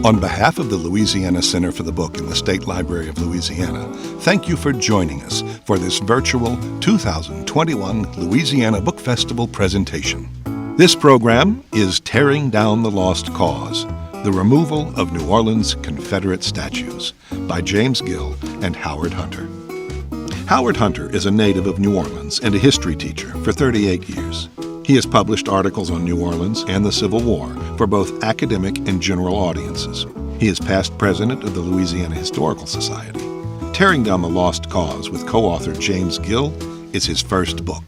On behalf of the Louisiana Center for the Book in the State Library of Louisiana, thank you for joining us for this virtual 2021 Louisiana Book Festival presentation. This program is Tearing Down the Lost Cause, the Removal of New Orleans Confederate Statues by James Gill and Howard Hunter. Howard Hunter is a native of New Orleans and a history teacher for 38 years. He has published articles on New Orleans and the Civil War for both academic and general audiences. He is past president of the Louisiana Historical Society. Tearing Down the Lost Cause with co-author James Gill is his first book.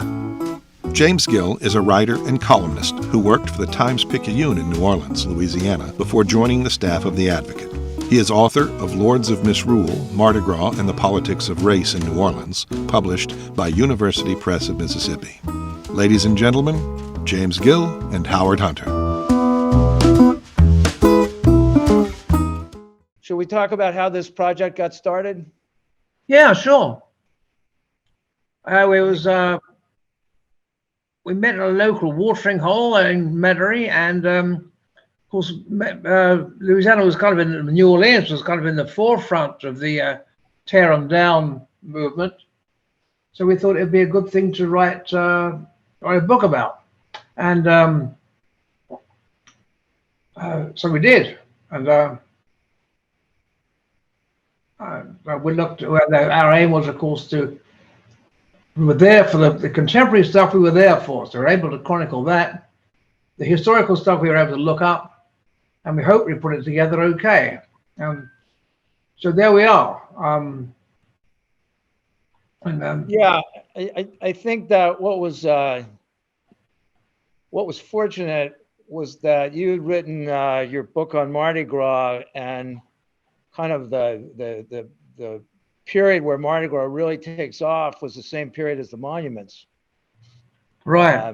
James Gill is a writer and columnist who worked for the Times-Picayune in New Orleans, Louisiana, before joining the staff of The Advocate. He is author of Lords of Misrule, Mardi Gras, and the Politics of Race in New Orleans, published by University Press of Mississippi. Ladies and gentlemen, James Gill and Howard Hunter. Should we talk about how this project got started? Yeah, sure. We met at a local watering hole in Metairie, and of course, Louisiana was kind of New Orleans was kind of in the forefront of the tear 'em down movement. So we thought it'd be a good thing to write a book about. And so we did. And we looked, our aim was, of course, we were there for the contemporary stuff we were there for. So we were able to chronicle that. The historical stuff we were able to look up, and we hope we put it together okay. So there we are. Yeah, I think that what was fortunate was that you had written your book on Mardi Gras, and kind of the period where Mardi Gras really takes off was the same period as the monuments. Right.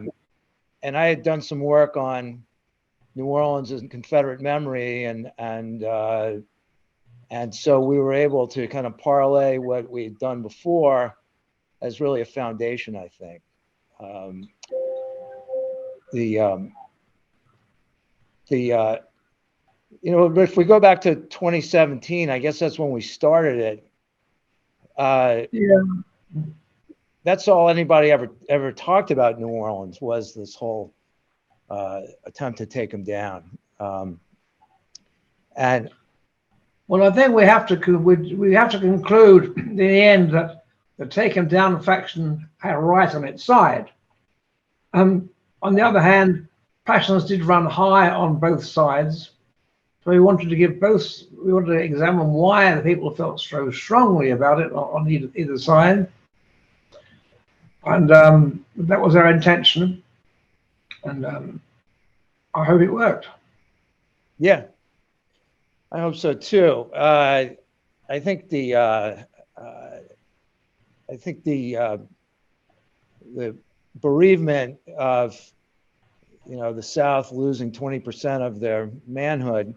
And I had done some work on New Orleans and Confederate memory, and so we were able to kind of parlay what we'd done before as really a foundation, I think. If we go back to 2017, I guess that's when we started it. Yeah. That's all anybody ever talked about New Orleans, was this whole attempt to take them down. And well, I think we have to conclude in the end that the taken down faction had right on its side. On the other hand, passions did run high on both sides. So we wanted to examine why the people felt so strongly about it on either side. And that was our intention. And I hope it worked. Yeah, I hope so too. I think the bereavement of the South losing 20% of their manhood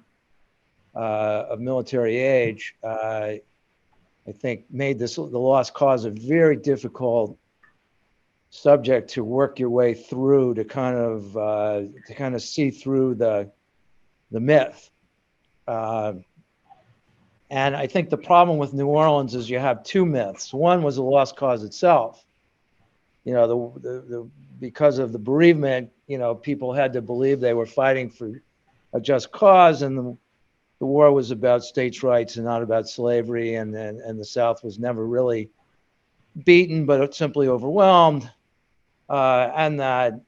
of military age, I think made the lost cause a very difficult subject to work your way through, to kind of see through the myth. And I think the problem with New Orleans is you have two myths. One was the lost cause itself. Because of the bereavement, people had to believe they were fighting for a just cause, and the war was about states' rights and not about slavery, and the South was never really beaten, but simply overwhelmed, and that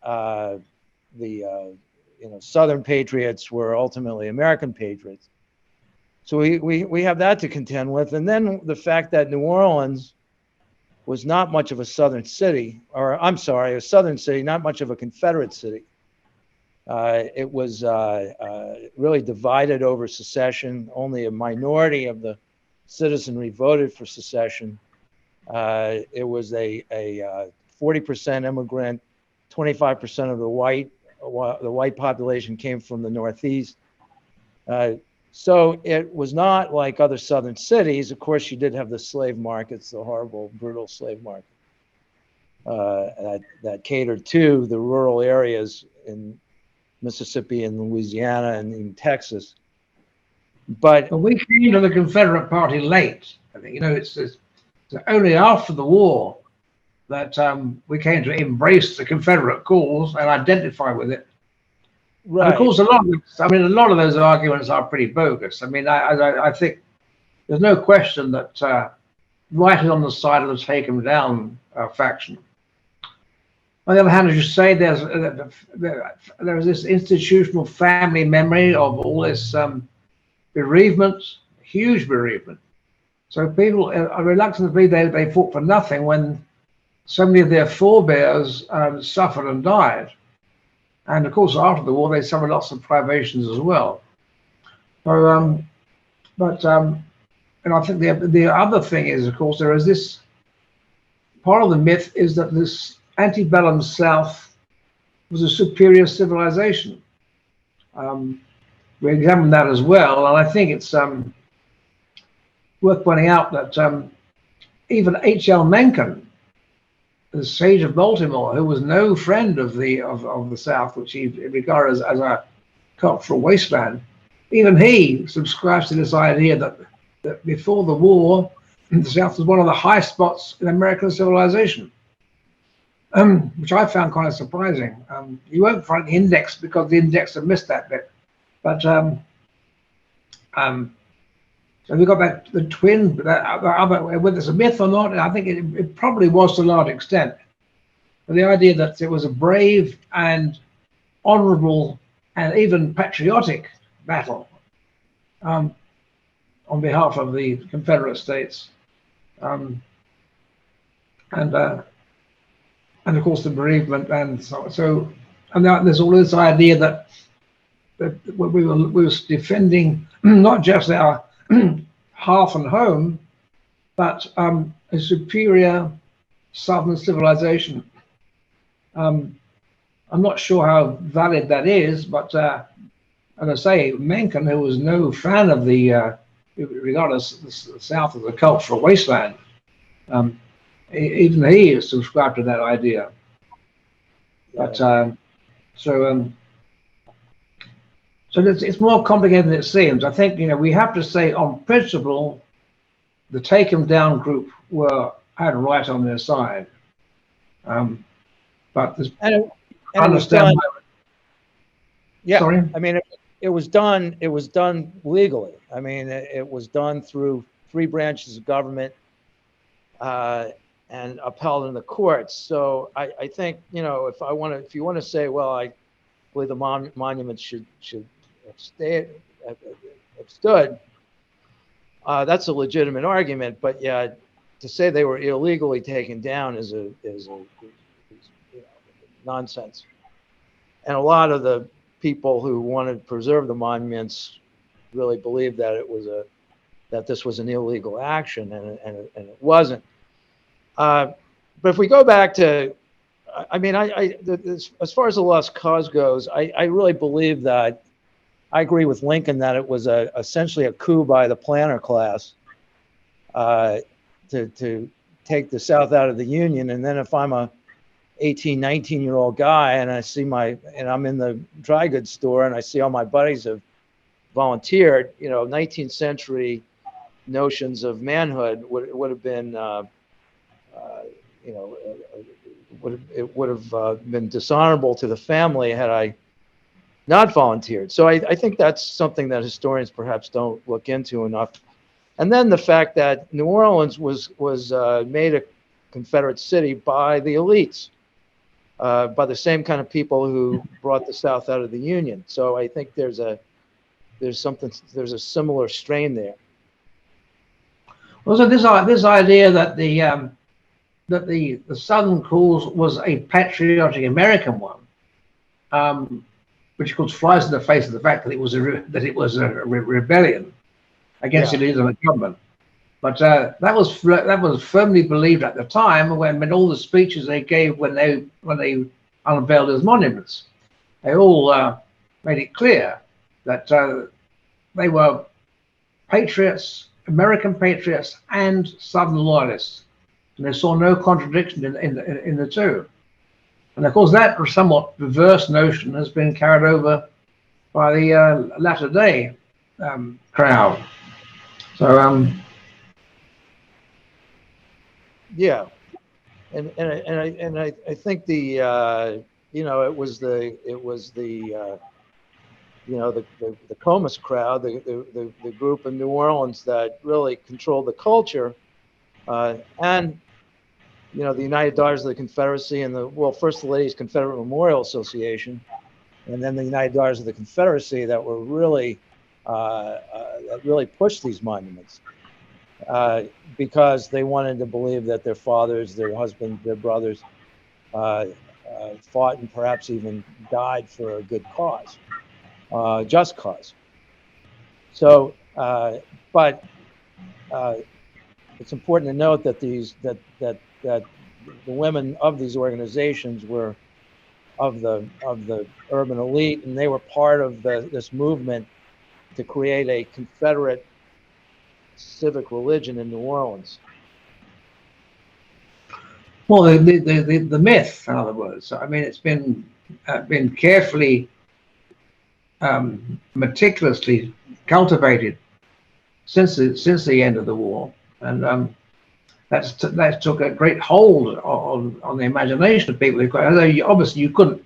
the Southern patriots were ultimately American patriots. So we have that to contend with, and then the fact that New Orleans was not much of a Southern city, a Southern city, not much of a Confederate city. It was really divided over secession. Only a minority of the citizenry voted for secession. It was a 40% immigrant, 25% of the white population came from the Northeast. So it was not like other Southern cities. Of course, you did have the slave markets, the horrible, brutal slave market that catered to the rural areas in Mississippi and Louisiana and in Texas. But we came to the Confederate Party late. I think, it's only after the war that we came to embrace the Confederate cause and identify with it. right. And of course, a lot of those arguments are pretty bogus. I mean, I think there's no question that right is on the side of the take 'em down faction. On the other hand, as you say, there's this institutional family memory of all this bereavement, huge bereavement. So people are reluctant to believe they fought for nothing when so many of their forebears suffered and died. And of course, after the war, they suffered lots of privations as well. So, and I think the other thing is, of course, there is this part of the myth is that this antebellum South was a superior civilization. We examined that as well, and I think it's worth pointing out that even H.L. Mencken, the sage of Baltimore, who was no friend of the South, which he regarded as a cultural wasteland, even he subscribes to this idea that before the war, the South was one of the high spots in American civilization, which I found kind of surprising. You won't find the index because the index had missed that bit. But so we got back to the twin, whether it's a myth or not, I think it probably was to a large extent. But the idea that it was a brave and honorable and even patriotic battle on behalf of the Confederate States. And of course the bereavement and so and there's all this idea that we were defending not just our hearth and home, but a superior Southern civilization. I'm not sure how valid that is, but as I say, Mencken, who was no fan of the regarded the South as a cultural wasteland, even he is subscribed to that idea. But so it's more complicated than it seems. I think we have to say on principle, the take 'em down group had right on their side. But there's understand. Yeah, sorry? I mean, it was done. It was done legally. I mean, it was done through 3 branches of government and upheld in the courts. So I think if you want to say, well, I believe the monument should have stood. That's a legitimate argument, but yeah, to say they were illegally taken down is nonsense. And a lot of the people who wanted to preserve the monuments really believed that that this was an illegal action, and it wasn't. But if we go back to, I mean, as far as the lost cause goes, I really believe that I agree with Lincoln that it was essentially a coup by the planter class to take the South out of the Union. And then if I'm a 18, 19-year-old guy and I'm in the dry goods store and I see all my buddies have volunteered, 19th century notions of manhood would have been, it would have been dishonorable to the family had I not volunteered. So I think that's something that historians perhaps don't look into enough. And then the fact that New Orleans was made a Confederate city by the elites, by the same kind of people who brought the South out of the Union. So I think there's a similar strain there. Well, so this idea that the Southern cause was a patriotic American one, which of course flies in the face of the fact that it was a rebellion against the leaders of the government. But that was firmly believed at the time when all the speeches they gave when they unveiled those monuments, they all made it clear that they were patriots, American patriots, and Southern loyalists, and they saw no contradiction in the two. And of course, that somewhat perverse notion has been carried over by the latter day crowd. So yeah, and I think the it was the the Comus crowd, the group in New Orleans that really controlled the culture, and the United Daughters of the Confederacy and first the Ladies Confederate Memorial Association, and then the United Daughters of the Confederacy that were really that really pushed these monuments because they wanted to believe that their fathers, their husbands, their brothers fought and perhaps even died for a good cause, just cause. So, but it's important to note that that the women of these organizations were of the urban elite, and they were part of this movement to create a Confederate civic religion in New Orleans. well, the myth, in other words. I mean, it's been carefully, meticulously cultivated since the end of the war, and that took a great hold on the imagination of people. Although obviously you couldn't,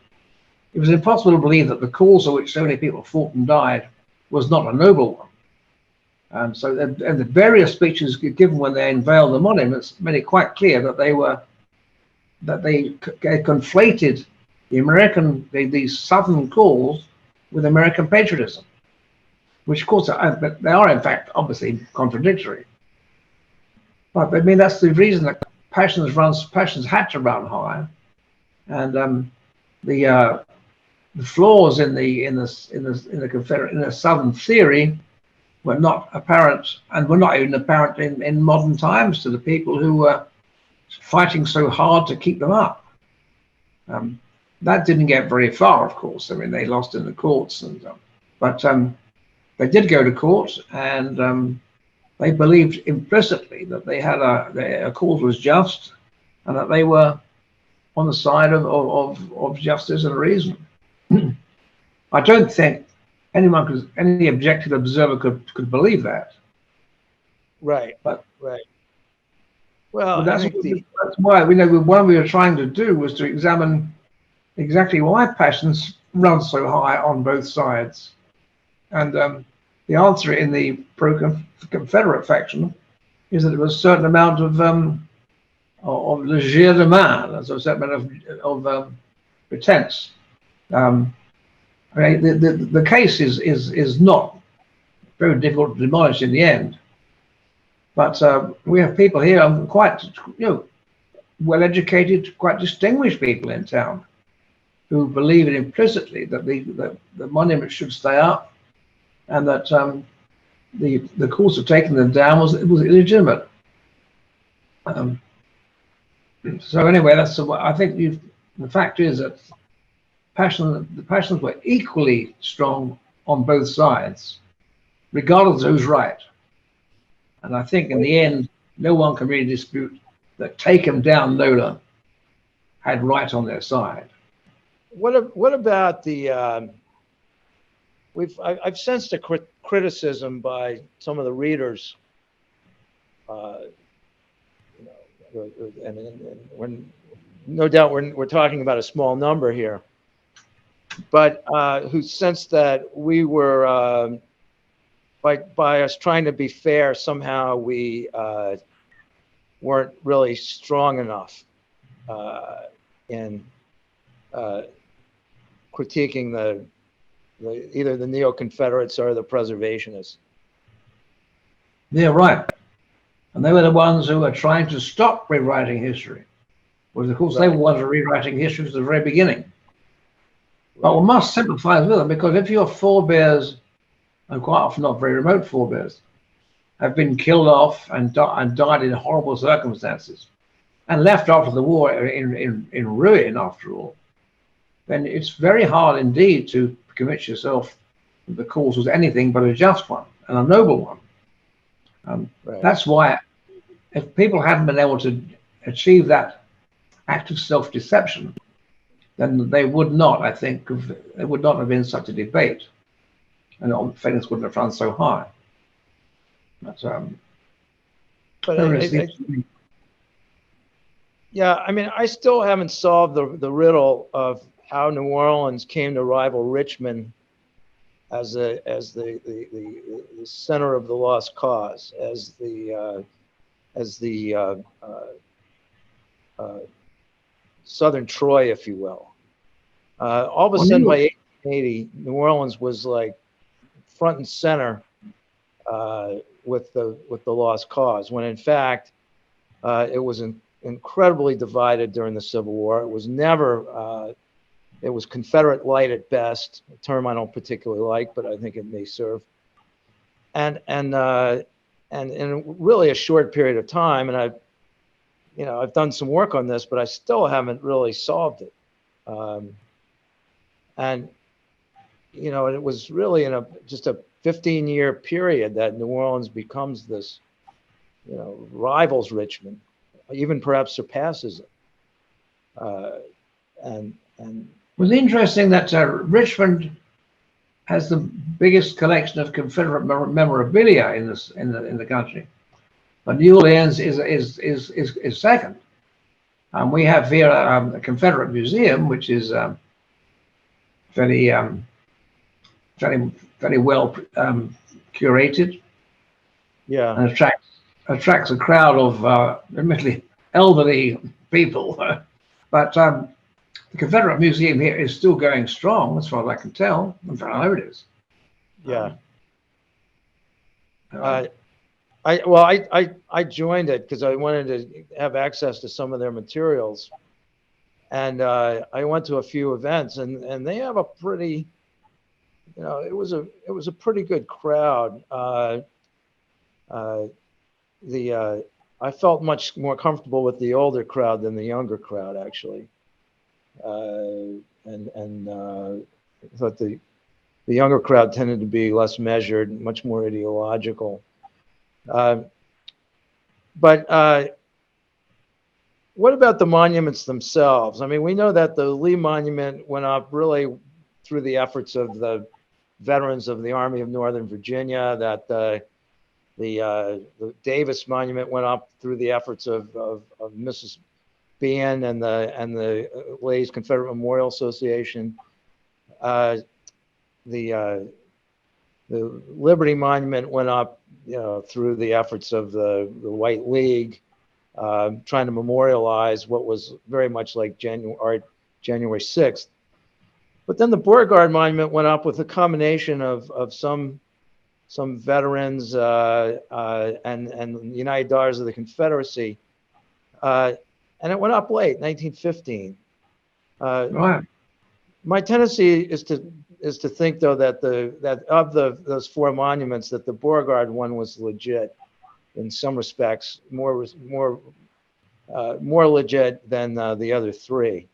it was impossible to believe that the cause for which so many people fought and died was not a noble one. And so, and the various speeches given when they unveiled the monuments made it quite clear that they conflated these Southern cause with American patriotism, which of course they are in fact obviously contradictory. But I mean, that's the reason that passions had to run high, and the flaws in the Southern theory were not apparent, and were not even apparent in modern times to the people who were fighting so hard to keep them up. That didn't get very far, of course. I mean, they lost in the courts, but they did go to court, and they believed implicitly that they had their cause was just, and that they were on the side of justice and reason. I don't think any objective observer could believe that. Right. But right. Well, that's why what we were trying to do was to examine exactly why passions run so high on both sides, and the answer in the pro-Confederate faction is that there was a certain amount of le jeu de main, so a certain amount of pretense. I mean, the case is not very difficult to demolish in the end, but we have people here, quite well-educated, quite distinguished people in town, who believe implicitly that the monument should stay up, and that the course of taking them down was illegitimate. So anyway, I think the fact is that the passions were equally strong on both sides, regardless of who's right. And I think in the end, no one can really dispute that Take 'em down Lola had right on their side. What about the I've sensed a criticism by some of the readers, and when no doubt we're talking about a small number here, but who sensed that we were by us trying to be fair, somehow we weren't really strong enough in critiquing either the neo-Confederates or the preservationists. Yeah, right. And they were the ones who were trying to stop rewriting history. Whereas, of course, they were ones who were rewriting history from the very beginning. But we must sympathize with them, because if your forebears, and quite often not very remote forebears, have been killed off and died in horrible circumstances, and left after the war in ruin, after all, then it's very hard indeed to convince yourself that the cause was anything but a just one and a noble one. That's why, if people hadn't been able to achieve that act of self-deception, then they would not, I think, there would not have been such a debate. and things wouldn't have run so high. But, But yeah, I mean, I still haven't solved the riddle of how New Orleans came to rival Richmond as the center of the lost cause, as the Southern Troy, if you will. All of a sudden, by 1880, New Orleans was like front and center with the lost cause, when in fact it was incredibly divided during the Civil War. It was never. It was Confederate light at best, a term I don't particularly like, but I think it may serve. And in really a short period of time, and I've done some work on this, but I still haven't really solved it. And it was really in just a 15-year period that New Orleans becomes this, rivals Richmond, even perhaps surpasses it. And it was interesting that Richmond has the biggest collection of Confederate memorabilia in the country, but New Orleans is second. We have here a Confederate Museum, which is very well curated. Yeah, and attracts a crowd of admittedly elderly people, but the Confederate Museum here is still going strong, as far as I can tell. In fact, I know it is. Yeah. I joined it because I wanted to have access to some of their materials, and I went to a few events, and they have a pretty, it was a pretty good crowd. I felt much more comfortable with the older crowd than the younger crowd, actually. I thought the younger crowd tended to be less measured, much more ideological. But what about the monuments themselves? I mean, we know that the Lee Monument went up really through the efforts of the veterans of the Army of Northern Virginia, that the Davis Monument went up through the efforts of Mrs. Bean and the Ladies Confederate Memorial Association. The Liberty Monument went up, through the efforts of the White League, trying to memorialize what was very much like January 6th. But then the Borgard Monument went up with a combination of some veterans and the United Daughters of the Confederacy. And it went up late, 1915. Right. My tendency is to think, though, that those four monuments, that the Borgard one was legit in some respects, more legit than the other three.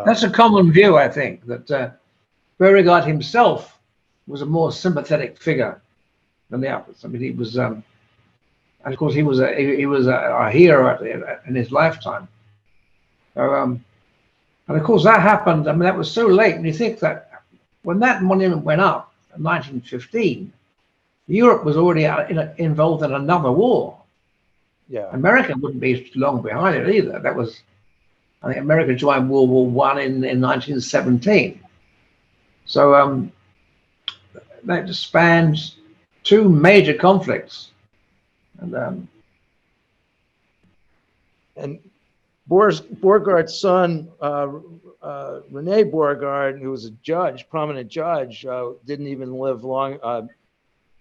That's a common view, I think, that Beauregard himself was a more sympathetic figure than the others. I mean, he was, and of course, he was a hero in his lifetime. So, and of course, that happened. I mean, that was so late. And you think that when that monument went up in 1915, Europe was already involved in another war. Yeah, America wouldn't be long behind it either. That was, I think, America joined World War I in 1917. So that just spans two major conflicts. And Borgard's son, Rene Borgard, who was a judge, prominent judge, didn't even live long,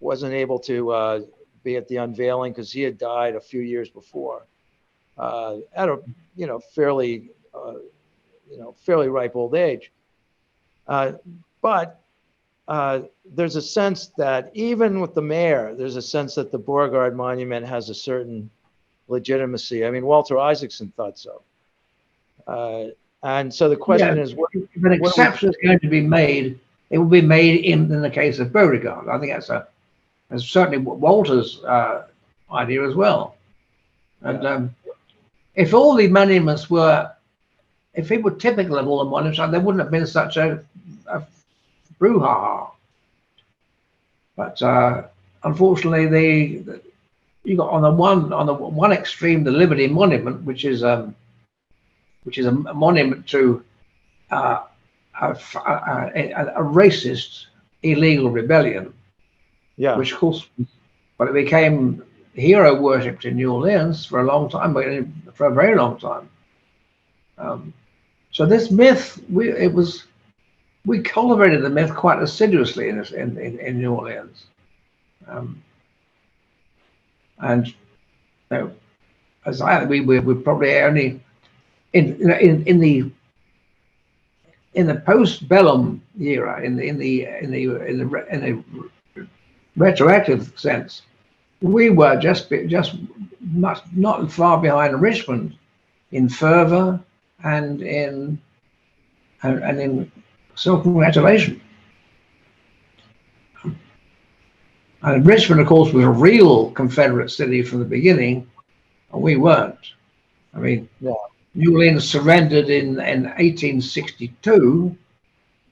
wasn't able to be at the unveiling because he had died a few years before, at a fairly ripe old age. But there's a sense that even with the mayor, there's a sense that the Borgard Monument has a certain legitimacy. I mean, Walter Isaacson thought so. And so the question is, if an exception is going to be made, it will be made in the case of Beauregard. I think that's certainly Walter's idea as well. And if all the monuments if it were typical of all the monuments, there wouldn't have been such a brouhaha. But unfortunately, you got on the one extreme the Liberty Monument, which is a monument to a racist illegal rebellion, Yeah. which of course, but it became hero worshipped in New Orleans for a long time, for a very long time. So this myth, we cultivated the myth quite assiduously in New Orleans, and you know, we probably only in the post-bellum era, in the retroactive sense, we were just not far behind Richmond in fervor and in self-congratulation. And Richmond, of course, was a real Confederate city from the beginning, and we weren't. I mean, Yeah. New Orleans surrendered in 1862,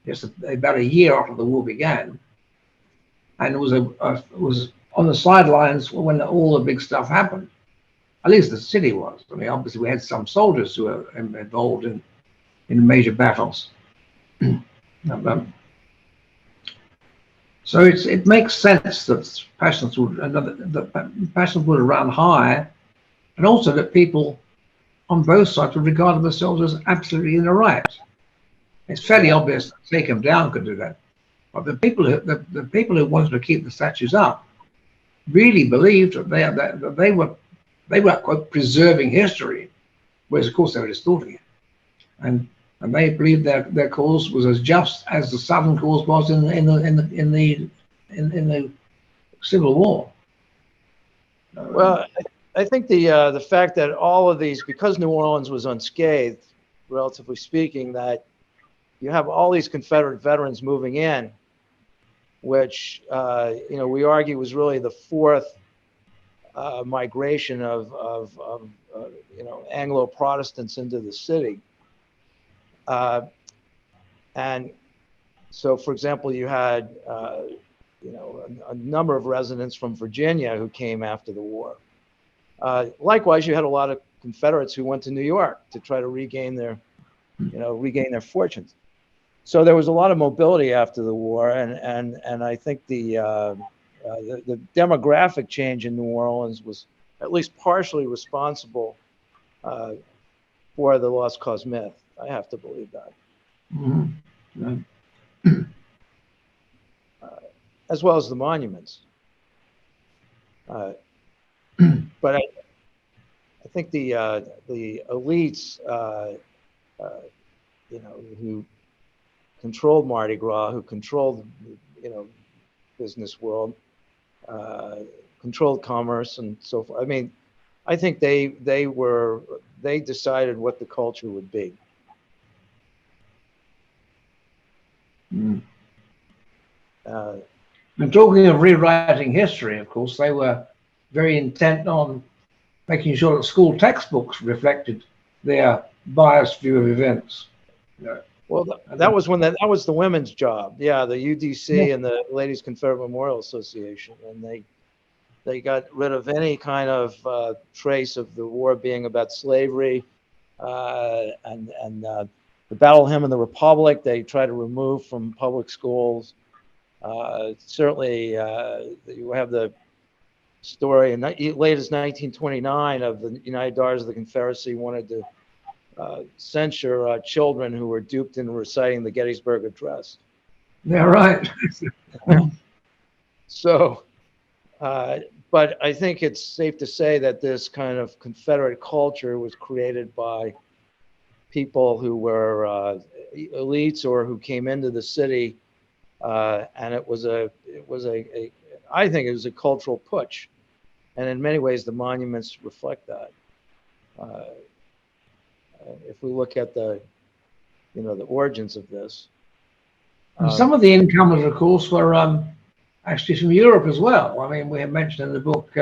just about a year after the war began, and it was on the sidelines when all the big stuff happened. At least the city was. I mean, obviously we had some soldiers who were involved in major battles. So it makes sense that passions would run high, and also that people on both sides would regard themselves as absolutely in the right. It's fairly obvious that Take Them Down could do that, but the people who wanted to keep the statues up really believed that they were quote preserving history, whereas of course they were distorting it, and they believed their cause was as just as the Southern cause was in the Civil War. Well, I think the fact that all of these, because New Orleans was unscathed, relatively speaking, that you have all these Confederate veterans moving in, which we argue was really the fourth migration of Anglo Protestants into the city, and so, for example, you had a number of residents from Virginia who came after the war. Likewise, you had a lot of Confederates who went to New York to try to regain their fortunes. So there was a lot of mobility after the war, and I think the demographic change in New Orleans was at least partially responsible for the lost cause myth. I have to believe that. Mm-hmm. As well as the monuments. But I think the elites, who controlled Mardi Gras, who controlled, business world, controlled commerce and so forth. I mean, I think they decided what the culture would be. Mm. And talking of rewriting history, of course, they were very intent on making sure that school textbooks reflected their biased view of events. Well, that was the women's job. Yeah, the UDC and the Ladies Confederate Memorial Association, and they got rid of any kind of trace of the war being about slavery, and the Battle Hymn of the Republic they tried to remove from public schools. Certainly, you have the story in late as 1929 of the United Daughters of the Confederacy wanted to censure children who were duped into reciting the Gettysburg Address. Yeah, right. So, but I think it's safe to say that this kind of Confederate culture was created by people who were elites or who came into the city, and I think it was a cultural putsch, and in many ways the monuments reflect that. If we look at the origins of this, and some of the incomers, of course, were actually from Europe as well. I mean, we have mentioned in the book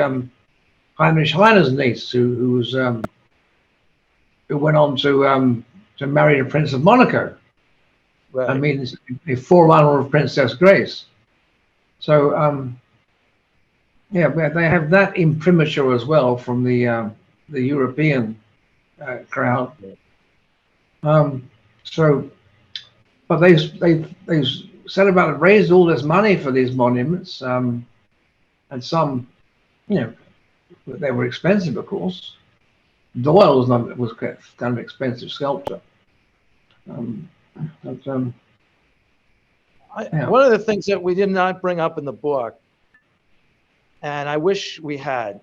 Heinrich Heine's niece, who went on to marry the Prince of Monaco. right. I mean, a forerunner of Princess Grace. So yeah, but they have that imprimatur as well from the European crowd. So, but they set about and raised all this money for these monuments, and some, you know, they were expensive, of course. Doyle was kind of expensive sculptor. But, yeah. One of the things that we did not bring up in the book, and I wish we had,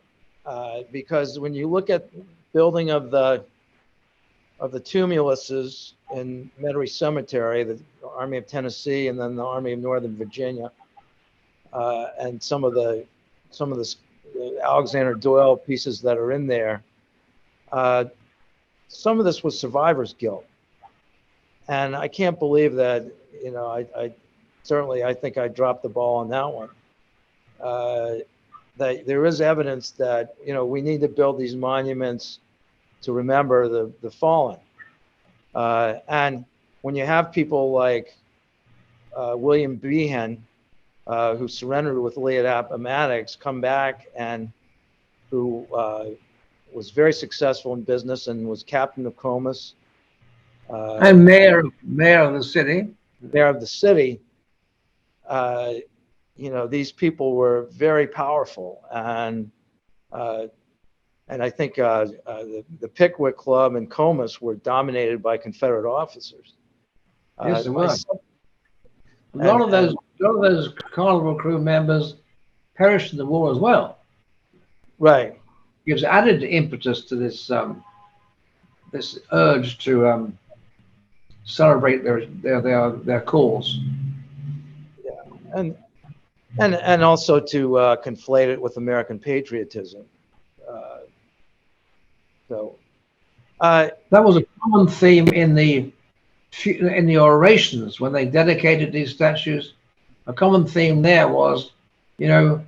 because when you look at building of the tumuluses in Metairie Cemetery, the Army of Tennessee, and then the Army of Northern Virginia, and some of the Alexander Doyle pieces that are in there, some of this was survivor's guilt, and I can't believe that. You know, I certainly think I dropped the ball on that one. That there is evidence that, you know, we need to build these monuments to remember the fallen. And when you have people like William Behan, who surrendered with Lee at Appomattox, come back and who was very successful in business and was captain of Comus. And mayor of the city. Mayor of the city. You know, these people were very powerful, and I think the Pickwick Club and Comus were dominated by Confederate officers. Yes, it was. A lot of those Carnival crew members perished in the war as well. Right. Gives added impetus to this this urge to celebrate their cause. Yeah, and also to conflate it with American patriotism. That was a common theme in the orations when they dedicated these statues. A common theme there was, you know,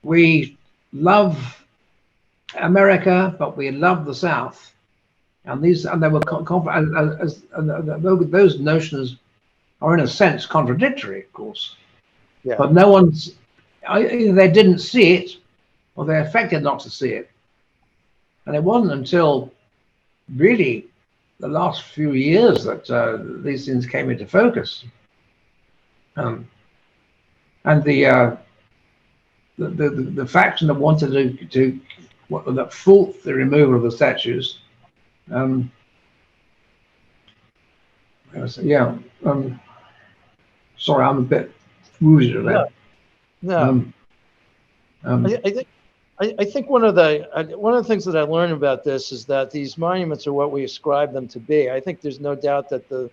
we love America, but we love the South, and they were those notions are in a sense contradictory, of course. Yeah. But either they didn't see it, or they affected not to see it. And it wasn't until really the last few years that these things came into focus. And the faction that wanted that fought the removal of the statues. Sorry, I'm a bit woozy to that. No. I think one of the things that I learned about this is that these monuments are what we ascribe them to be. I think there's no doubt that the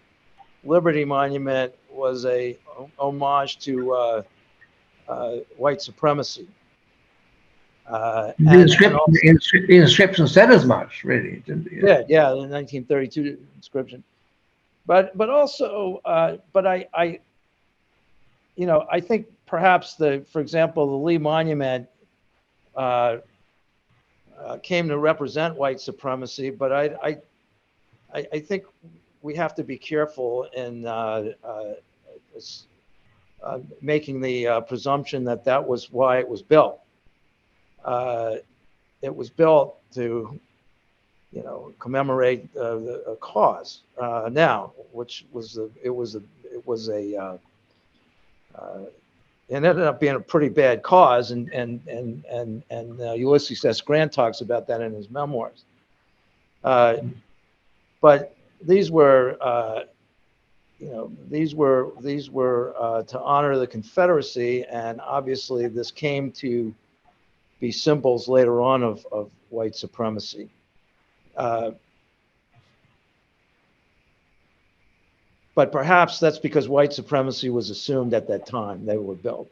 Liberty Monument was a homage to white supremacy. The inscription said as much, really, didn't it? Yeah, the 1932 inscription. But also, I think perhaps for example, the Lee Monument came to represent white supremacy, but I think we have to be careful in making the presumption that was why it was built. It was built to, commemorate a cause now, which was it ended up being a pretty bad cause, and Ulysses S. Grant talks about that in his memoirs. But these were to honor the Confederacy, and obviously this came to be symbols later on of white supremacy. But perhaps that's because white supremacy was assumed at that time they were built.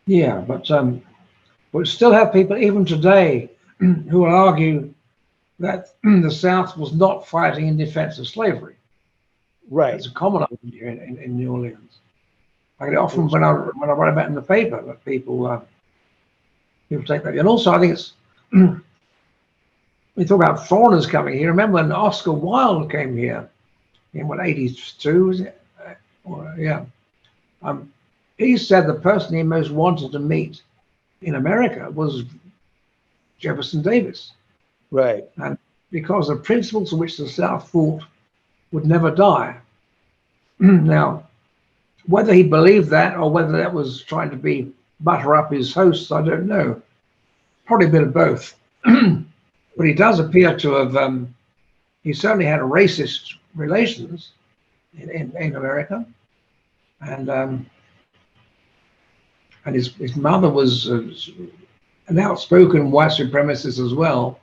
Yeah, but we still have people even today who will argue that the South was not fighting in defense of slavery. Right. It's a common argument here in New Orleans. I get often when I write about it in the paper that people take that. And also I think it's we talk about foreigners coming here. Remember when Oscar Wilde came here in 82, was it? Yeah. He said the person he most wanted to meet in America was Jefferson Davis. Right. And because the principles of which the South fought would never die. Now, whether he believed that or whether that was trying to butter up his hosts, I don't know. Probably a bit of both. But he does appear to have, he certainly had racist relations in America. And his mother was an outspoken white supremacist as well.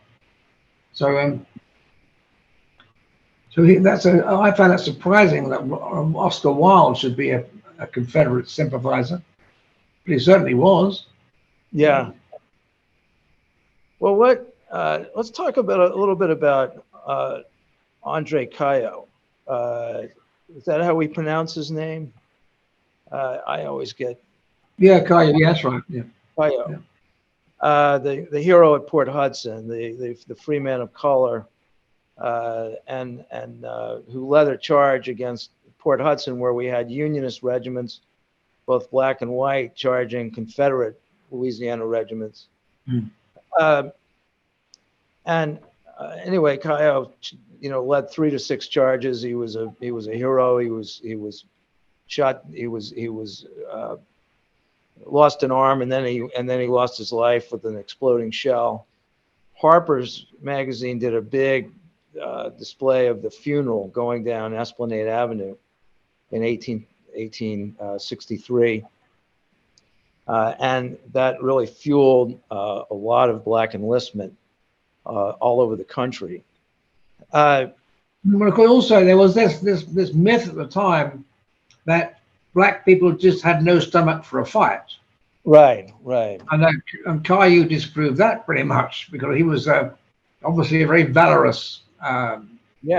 So I found that surprising that Oscar Wilde should be a Confederate sympathizer, but he certainly was. Yeah. Well, let's talk about a little bit about Andre Caillou. Is that how we pronounce his name? I always get. Yeah, Caillou. Yeah, that's right. Yeah. Caillou. Yeah. The hero at Port Hudson, the free man of color, and who led a charge against Port Hudson, where we had Unionist regiments, both black and white, charging Confederate Louisiana regiments. Anyway, Caillou, led 3 to 6 charges. He was a hero. He was shot. He was lost an arm, and then he lost his life with an exploding shell. Harper's Magazine did a big display of the funeral going down Esplanade Avenue in 1863. And that really fueled a lot of black enlistment all over the country. Also, there was this myth at the time that black people just had no stomach for a fight. Right. And Caillou disproved that pretty much, because he was obviously a very valorous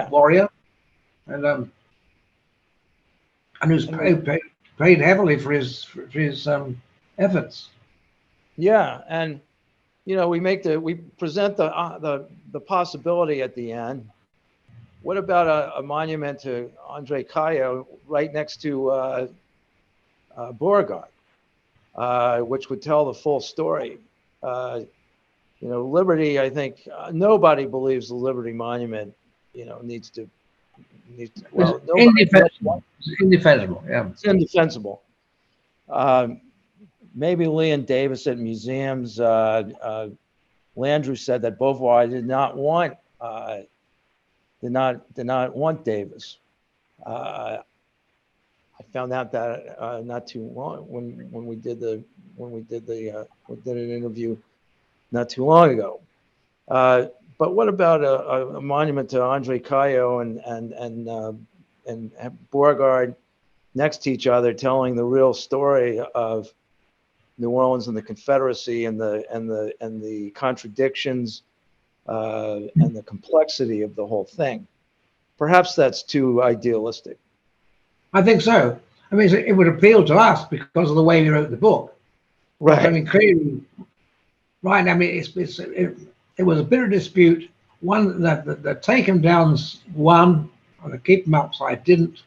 warrior, and who's paid heavily for his efforts. Yeah, and we present the possibility at the end. What about a monument to Andre Caillou right next to Borgard, which would tell the full story? Liberty, I think nobody believes the Liberty Monument, needs to. Well, indefensible. Yeah, it's indefensible. Maybe Lee and Davis at museums. Landrew said that Beauvoir did not want Davis. I found out that not too long when we did an interview not too long ago. But what about a monument to Andre Caillou and Borgard next to each other, telling the real story of New Orleans and the Confederacy and the contradictions and the complexity of the whole thing? Perhaps that's too idealistic. I think so. I mean, it would appeal to us because of the way we wrote the book. Right. I mean, clearly, right. I mean, it was a bit of dispute. One that the take 'em downs won, and the keep 'em upside didn't,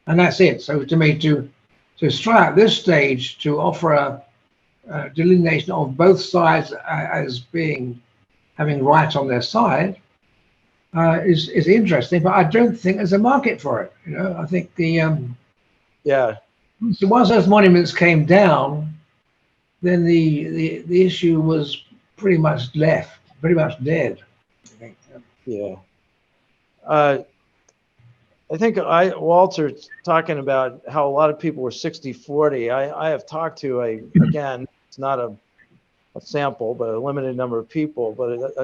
and that's it. So to me, to try at this stage to offer a delineation of both sides as having right on their side is interesting, but I don't think there's a market for it. I think so once those monuments came down, then the issue was pretty much dead. Yeah. I think Walter talking about how a lot of people were 60-40. I have talked to again, it's not a sample, but a limited number of people, but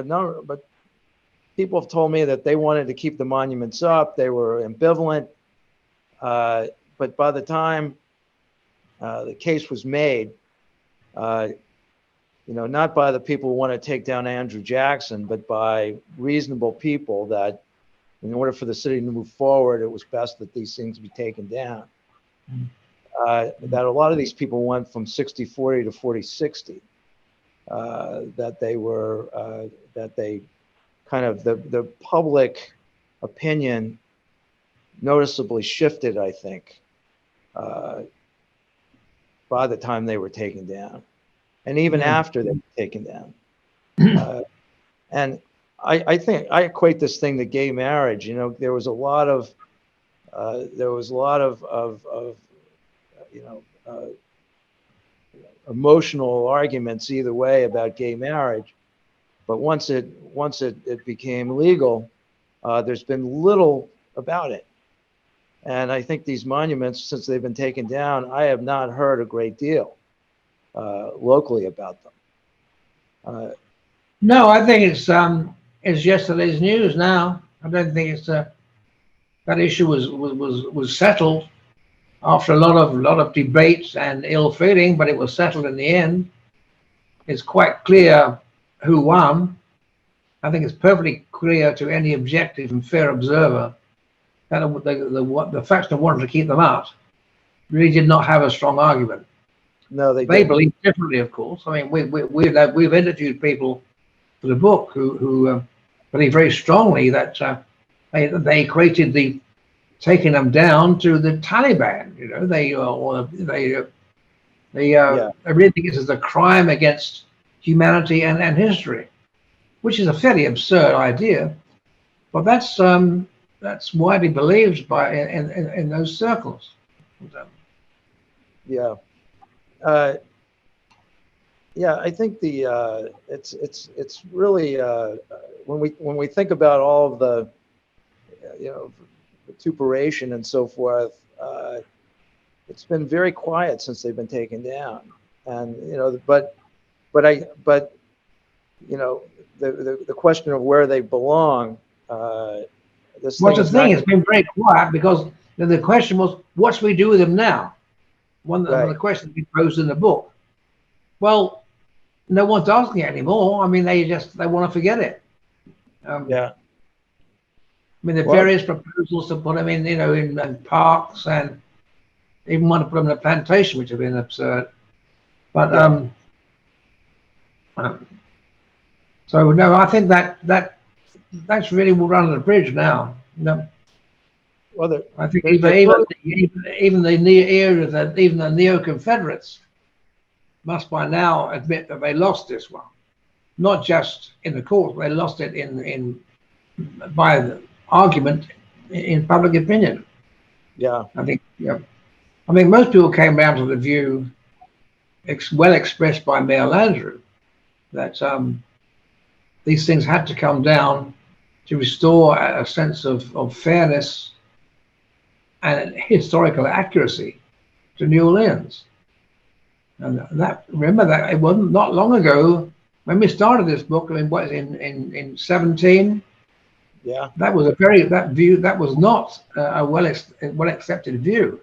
people have told me that they wanted to keep the monuments up. They were ambivalent, but by the time the case was made, not by the people who want to take down Andrew Jackson, but by reasonable people, that in order for the city to move forward, it was best that these things be taken down. That a lot of these people went from 60-40 to 40-60. That they kind of the public opinion noticeably shifted, I think, by the time they were taken down, and even after they were taken down. And I think I equate this thing to gay marriage. You know, there was a lot of you know, emotional arguments either way about gay marriage, but once it became legal, there's been little about it. And I think these monuments, since they've been taken down, I have not heard a great deal locally about them. No, I think it's yesterday's news now. I don't think it's that issue was settled after a lot of debates and ill feeling, but it was settled in the end. It's quite clear who won. I think it's perfectly clear to any objective and fair observer that the faction that wanted to keep them out really did not have a strong argument. No, they believe differently, of course. I mean, we've interviewed people for the book who believe very strongly that they equated the taking them down to the Taliban. You know, they really think this is a crime against humanity and history, which is a fairly absurd idea, but that's widely believed by in those circles. Yeah. Yeah, I think it's really when we think about all of the vituperation and so forth, it's been very quiet since they've been taken down, and but the question of where they belong. This well, the thing has been very quiet because the question was, what should we do with them now? One of the questions we posed in the book. Well, no one's asking it anymore. I mean, they want to forget it. Yeah. I mean, the various proposals to put them in parks, and even want to put them in a plantation, which have been absurd. But so no, I think that's really run under the bridge now. No. Well, I think even the neo-Confederates must by now admit that they lost this one, not just in the court. They lost it by the argument in public opinion. Yeah, I think most people came down to the view, well expressed by Mayor Landrieu, that these things had to come down to restore a sense of fairness and historical accuracy to New Orleans. And remember that it wasn't not long ago when we started this book. I mean, in 17? Yeah, that was not a well accepted view.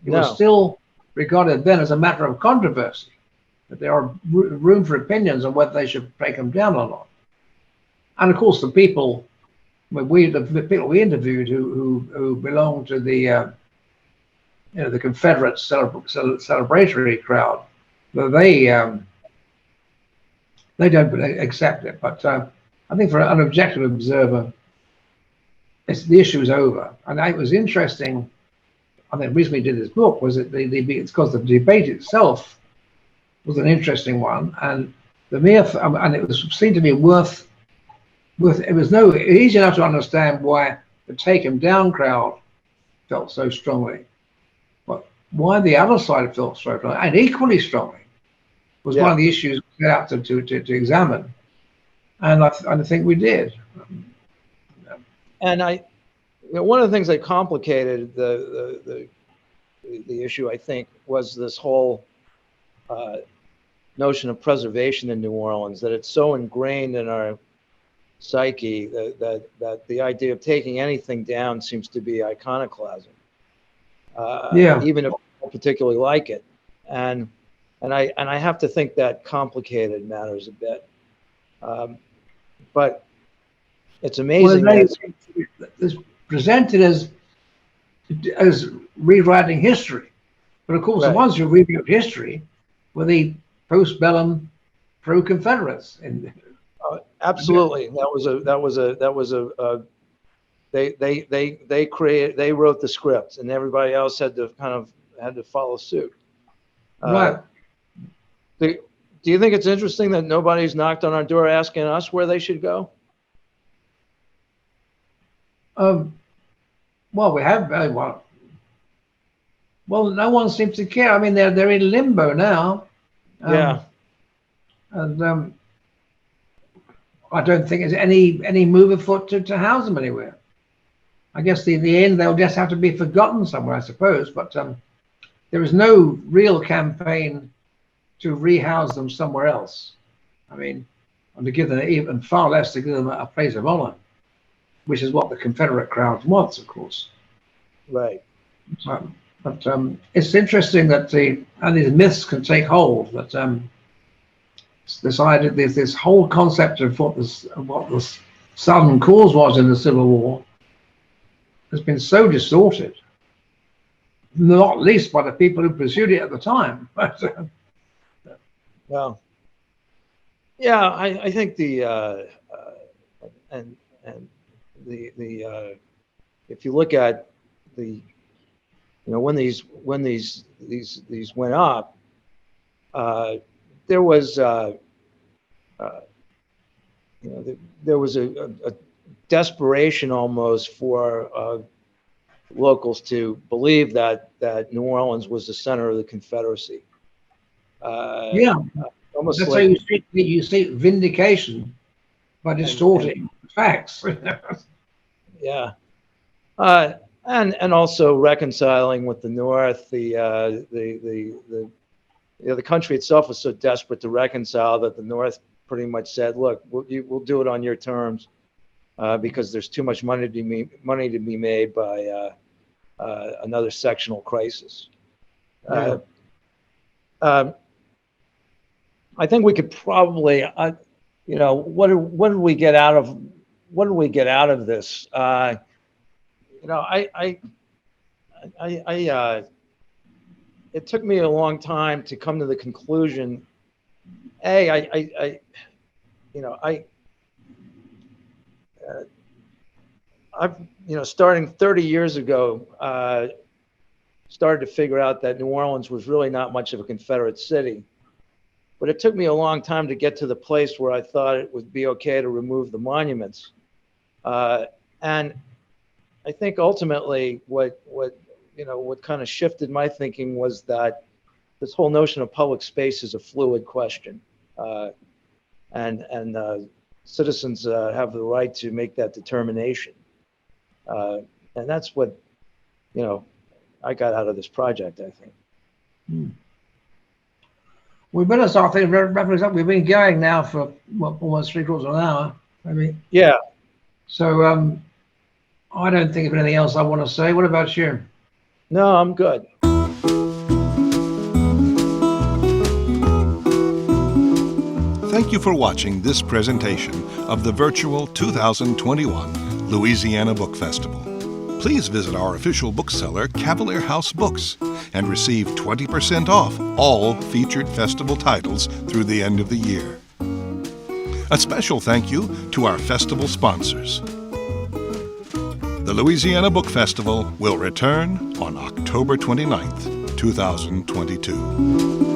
It was still regarded then as a matter of controversy, that there are room for opinions on whether they should take them down or not. And of course, the people we interviewed who belonged to the Confederate celebratory crowd, they don't accept it. But I think for an objective observer, the issue is over. And it was interesting. I think the reason we did this book was that it's because the debate itself was an interesting one, and it was seemed to be worth. It was easy enough to understand why the take him down crowd felt so strongly, but why the other side felt so strongly and equally strongly was one of the issues we set out to examine, and I think we did. And one of the things that complicated the issue, I think, was this whole notion of preservation in New Orleans, that it's so ingrained in our psyche that the idea of taking anything down seems to be iconoclasm. Even if I don't particularly like it, and I have to think that complicated matters a bit. But it's amazing. It's presented as rewriting history, but of course the ones who rewrote history were the postbellum pro-Confederates. Absolutely, they wrote the script, and everybody else had to follow suit. Right. Do you think it's interesting that nobody's knocked on our door asking us where they should go? Well, we have well, no one seems to care. I mean, they're in limbo now. Yeah. And I don't think there's any move afoot to house them anywhere. I guess in the end they'll just have to be forgotten somewhere, I suppose. But there is no real campaign to rehouse them somewhere else. I mean, and to give them even far less to give them a place of honor, which is what the Confederate crowd wants, of course. Right. But it's interesting that how these myths can take hold. That this idea, this whole concept of what the Southern cause was in the Civil War has been so distorted, not least by the people who pursued it at the time. But well, yeah, I think the if you look at the, when these went up, there was there was a desperation almost for locals to believe that New Orleans was the center of the Confederacy. Yeah, almost that's like, how you see vindication by distorting facts. yeah. And also reconciling with the North, the country itself was so desperate to reconcile that the North pretty much said, "Look, we'll do it on your terms, because there's too much money to be made by another sectional crisis." Yeah. I think we could probably, what did we get out of this? It took me a long time to come to the conclusion. I've starting 30 years ago, started to figure out that New Orleans was really not much of a Confederate city. But it took me a long time to get to the place where I thought it would be okay to remove the monuments. And I think ultimately what kind of shifted my thinking was that this whole notion of public space is a fluid question. And citizens have the right to make that determination. And that's what, I got out of this project, I think. We better start thinking, wrapping this up. We've been going now for almost 3/4 of an hour. I mean, yeah. So I don't think of anything else I want to say. What about you? No, I'm good. Thank you for watching this presentation of the virtual 2021 Louisiana Book Festival. Please visit our official bookseller, Cavalier House Books, and receive 20% off all featured festival titles through the end of the year. A special thank you to our festival sponsors. The Louisiana Book Festival will return on October 29th, 2022.